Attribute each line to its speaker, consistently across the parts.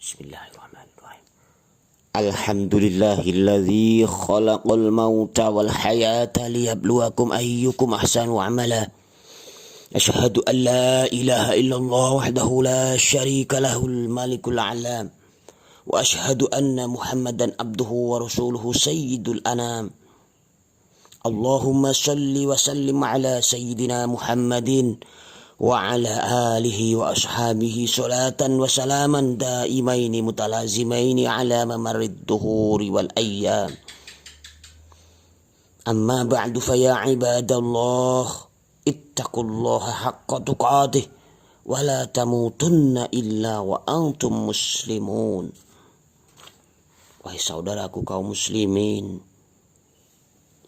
Speaker 1: Bismillahirrahmanirrahim. Alhamdulillahilladzi khalaqal mauta wal hayata liyabluwakum ayyukum ahsanu amala. Asyhadu an la ilaha illallah wahdahu la syarika lahul malikul alam. Wa asyhadu anna Muhammadan abduhu wa rasuluhu sayyidul anam. Allahumma salli wa sallim ala sayyidina Muhammadin wa ala alihi wa ashabihi salatan wa salaman daimaini mutalazimaini ala mamarid duhuri wal ayyam. Amma ba'du fa ya ibadallah ittaqullaha haqqa tuqatih wa la tamutunna illa wa antum muslimun. Wahai saudaraku kaum muslimin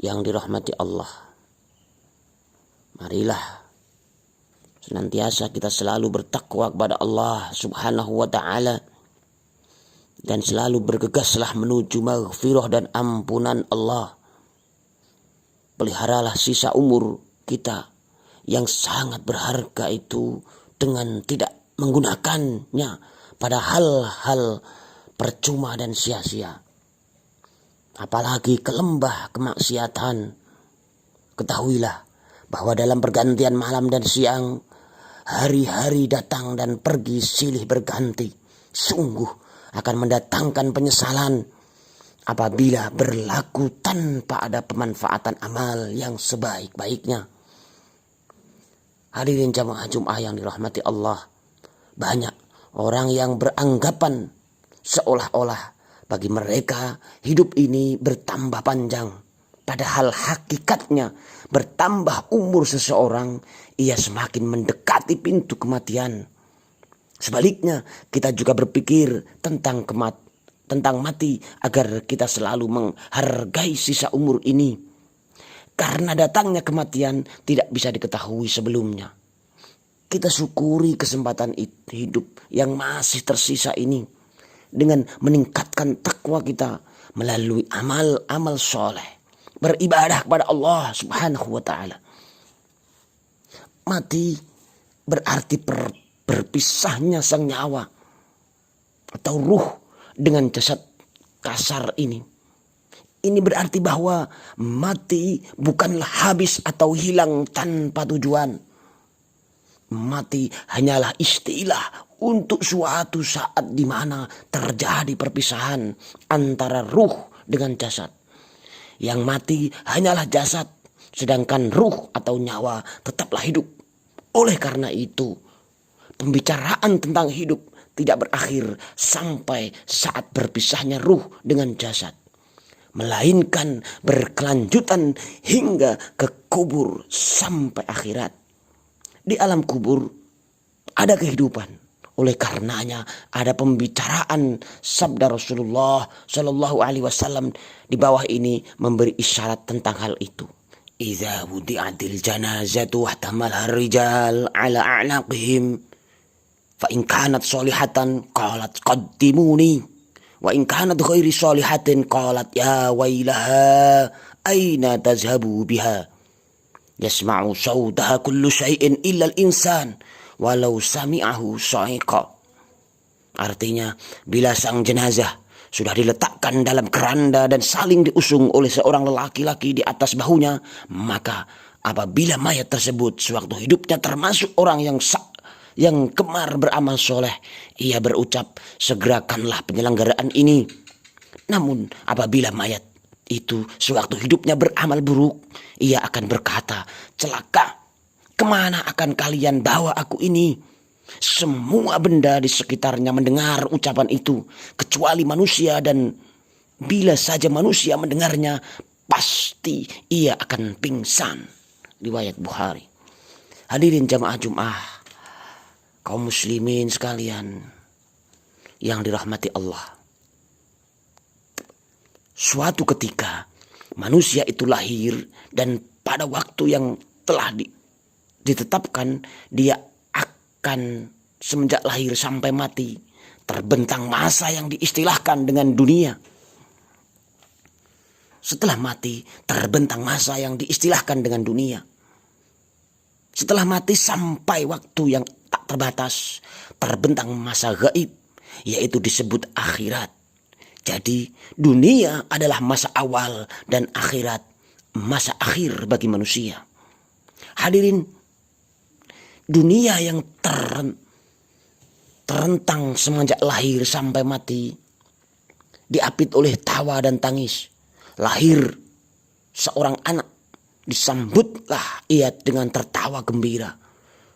Speaker 1: yang dirahmati Allah, marilah senantiasa kita selalu bertakwa kepada Allah subhanahu wa ta'ala, dan selalu bergegaslah menuju maghfirah dan ampunan Allah. Peliharalah sisa umur kita yang sangat berharga itu dengan tidak menggunakannya pada hal-hal percuma dan sia-sia, apalagi ke lembah kemaksiatan. Ketahuilah bahwa dalam pergantian malam dan siang, hari-hari datang dan pergi silih berganti. Sungguh akan mendatangkan penyesalan apabila berlaku tanpa ada pemanfaatan amal yang sebaik-baiknya. Hadirin jamaah Jum'ah yang dirahmati Allah, banyak orang yang beranggapan seolah-olah bagi mereka hidup ini bertambah panjang. Padahal hakikatnya bertambah umur seseorang, ia semakin mendekati pintu kematian. Sebaliknya, kita juga berpikir tentang mati agar kita selalu menghargai sisa umur ini. Karena datangnya kematian tidak bisa diketahui sebelumnya. Kita syukuri kesempatan hidup yang masih tersisa ini dengan meningkatkan takwa kita melalui amal-amal soleh, beribadah kepada Allah subhanahu wa ta'ala. Mati berarti berpisahnya sang nyawa atau ruh dengan jasad kasar ini. Ini berarti bahwa mati bukanlah habis atau hilang tanpa tujuan. Mati hanyalah istilah untuk suatu saat di mana terjadi perpisahan antara ruh dengan jasad. Yang mati hanyalah jasad, sedangkan ruh atau nyawa tetaplah hidup. Oleh karena itu, pembicaraan tentang hidup tidak berakhir sampai saat berpisahnya ruh dengan jasad, melainkan berkelanjutan hingga ke kubur sampai akhirat. Di alam kubur ada kehidupan. Oleh karenanya ada pembicaraan sabda Rasulullah Shallallahu Alaihi Wasallam di bawah ini memberi isyarat tentang hal itu. Idza wudi'atil janazatu wahtamalha rijal ala a'naqihim fa in kanat solihatan qalat qaddimuni wa in kanat ghairi solihatin qalat ya wailaha aina tazhabu biha yasma'u sawtaha kullu syai'in illa al-insan walau sami'ahu sa'iqa. Artinya, bila sang jenazah sudah diletakkan dalam keranda dan saling diusung oleh seorang lelaki-laki di atas bahunya, maka apabila mayat tersebut sewaktu hidupnya termasuk orang yang gemar beramal soleh, ia berucap, segerakanlah penyelenggaraan ini. Namun apabila mayat itu sewaktu hidupnya beramal buruk, ia akan berkata, celaka, kemana akan kalian bawa aku ini? Semua benda di sekitarnya mendengar ucapan itu, kecuali manusia, dan bila saja manusia mendengarnya, pasti ia akan pingsan. Riwayat Bukhari. Hadirin jamaah Jum'ah, kaum muslimin sekalian yang dirahmati Allah. Suatu ketika manusia itu lahir, dan pada waktu yang telah ditetapkan, dia akan semenjak lahir sampai mati terbentang masa yang diistilahkan dengan dunia. Setelah mati terbentang masa yang diistilahkan dengan dunia. Setelah mati sampai waktu yang tak terbatas terbentang masa gaib yaitu disebut akhirat. Jadi dunia adalah masa awal dan akhirat masa akhir bagi manusia. Hadirin, dunia yang terentang semenjak lahir sampai mati diapit oleh tawa dan tangis. Lahir seorang anak, disambutlah ia dengan tertawa gembira.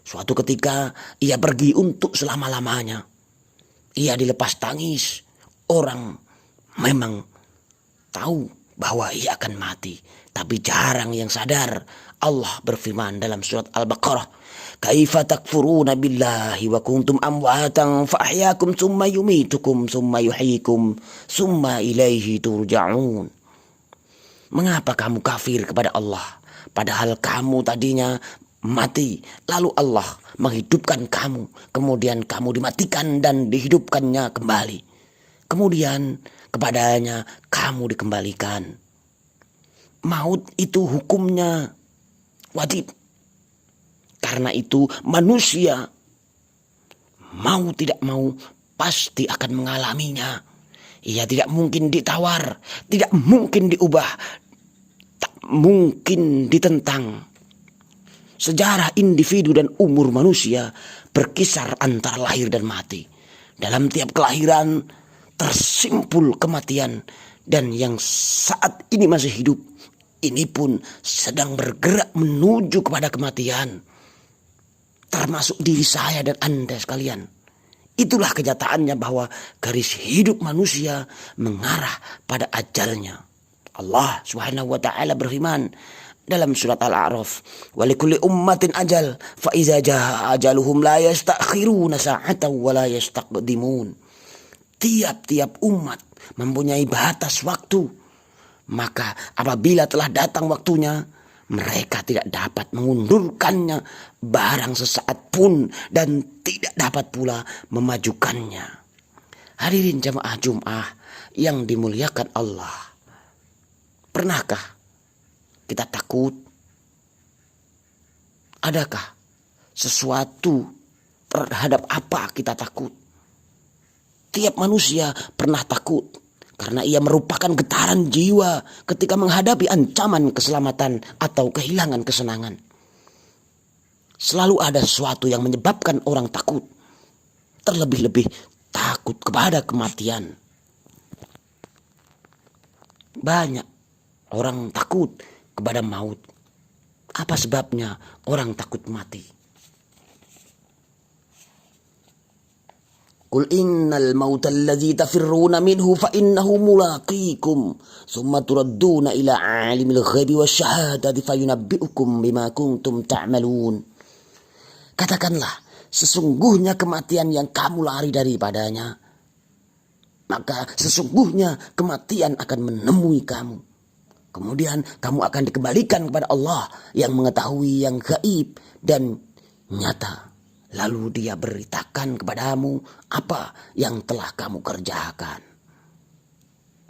Speaker 1: Suatu ketika ia pergi untuk selama-lamanya. Ia dilepas tangis. Orang memang tahu bahwa ia akan mati, tapi jarang yang sadar. Allah berfirman dalam surat Al-Baqarah, "Kaifa takfuruna billahi wa kuntum amwatan fa ahyakum tsumma yumitukum tsumma yuhyikum tsumma ilaihi turja'un." Mengapa kamu kafir kepada Allah, padahal kamu tadinya mati, lalu Allah menghidupkan kamu, kemudian kamu dimatikan dan dihidupkannya kembali, kemudian kepadanya kamu dikembalikan. Maut itu hukumnya wajib. Karena itu manusia mau tidak mau pasti akan mengalaminya. Ia tidak mungkin ditawar, tidak mungkin diubah, tak mungkin ditentang. Sejarah individu dan umur manusia berkisar antara lahir dan mati. Dalam tiap kelahiran tersimpul kematian, dan yang saat ini masih hidup ini pun sedang bergerak menuju kepada kematian, termasuk diri saya dan Anda sekalian. Itulah kenyataannya bahwa garis hidup manusia mengarah pada ajalnya. Allah Subhanahu wa taala berfirman dalam surat Al-A'raf, "Wa likulli ummatin ajal, fa iza jaa ajaluhum la yastakhiruna sa'atan wa la yastaqdimun." Tiap-tiap umat mempunyai batas waktu, maka apabila telah datang waktunya, mereka tidak dapat mengundurkannya barang sesaat pun dan tidak dapat pula memajukannya. Hadirin jamaah Jum'ah yang dimuliakan Allah, pernahkah kita takut? Adakah sesuatu terhadap apa kita takut? Tiap manusia pernah takut, karena ia merupakan getaran jiwa ketika menghadapi ancaman keselamatan atau kehilangan kesenangan. Selalu ada sesuatu yang menyebabkan orang takut, terlebih-lebih takut kepada kematian. Banyak orang takut kepada maut. Apa sebabnya orang takut mati? Qul innal mauta alladzi tafirruna minhu fa innahu mulaqikum thumma turadduna ila alimil ghaibi wasyahadati fayunabbi'ukum bima kuntum ta'malun. Katakanlah, sesungguhnya kematian yang kamu lari daripadanya, maka sesungguhnya kematian akan menemui kamu. Kemudian kamu akan dikembalikan kepada Allah yang mengetahui yang gaib dan nyata. Lalu dia beritakan kepadamu apa yang telah kamu kerjakan.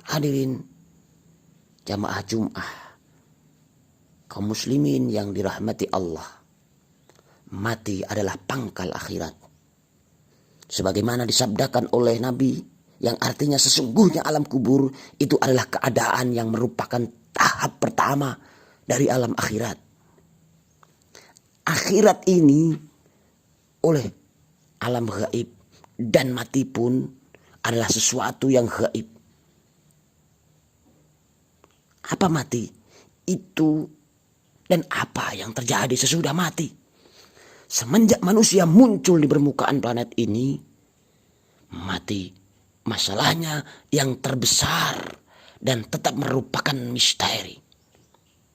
Speaker 1: Hadirin jamaah Jum'ah, kaum muslimin yang dirahmati Allah, mati adalah pangkal akhirat. Sebagaimana disabdakan oleh Nabi, yang artinya sesungguhnya alam kubur itu adalah keadaan yang merupakan tahap pertama dari alam akhirat. Akhirat ini oleh alam gaib dan mati pun adalah sesuatu yang gaib. Apa mati itu dan apa yang terjadi sesudah mati? Semenjak manusia muncul di permukaan planet ini, mati masalahnya yang terbesar dan tetap merupakan misteri.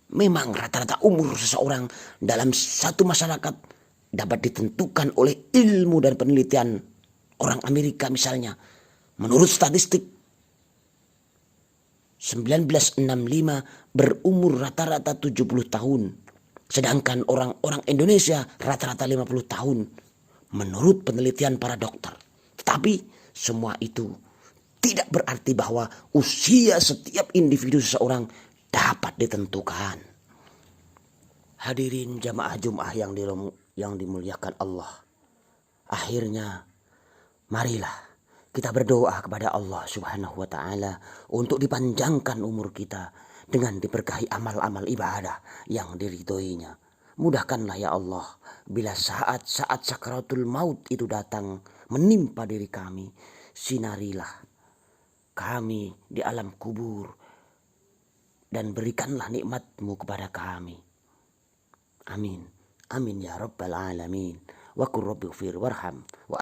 Speaker 1: Memang rata-rata umur seseorang dalam satu masyarakat dapat ditentukan oleh ilmu dan penelitian orang Amerika misalnya. Menurut statistik, 1965 berumur rata-rata 70 tahun. Sedangkan orang-orang Indonesia rata-rata 50 tahun. Menurut penelitian para dokter. Tetapi semua itu tidak berarti bahwa usia setiap individu seseorang dapat ditentukan. Hadirin jamaah Jum'ah yang dimuliakan Allah. Akhirnya marilah Kita berdoa kepada Allah Subhanahu wa Ta'ala untuk dipanjangkan umur kita dengan diberkahi amal-amal ibadah yang diridhoinya. Mudahkanlah ya Allah bila saat-saat sakaratul maut itu datang menimpa diri kami. Sinarilah kami di alam kubur dan berikanlah nikmat-Mu kepada kami. Amin. Amin ya rabbal alamin. Wa qur rabbighfir warham.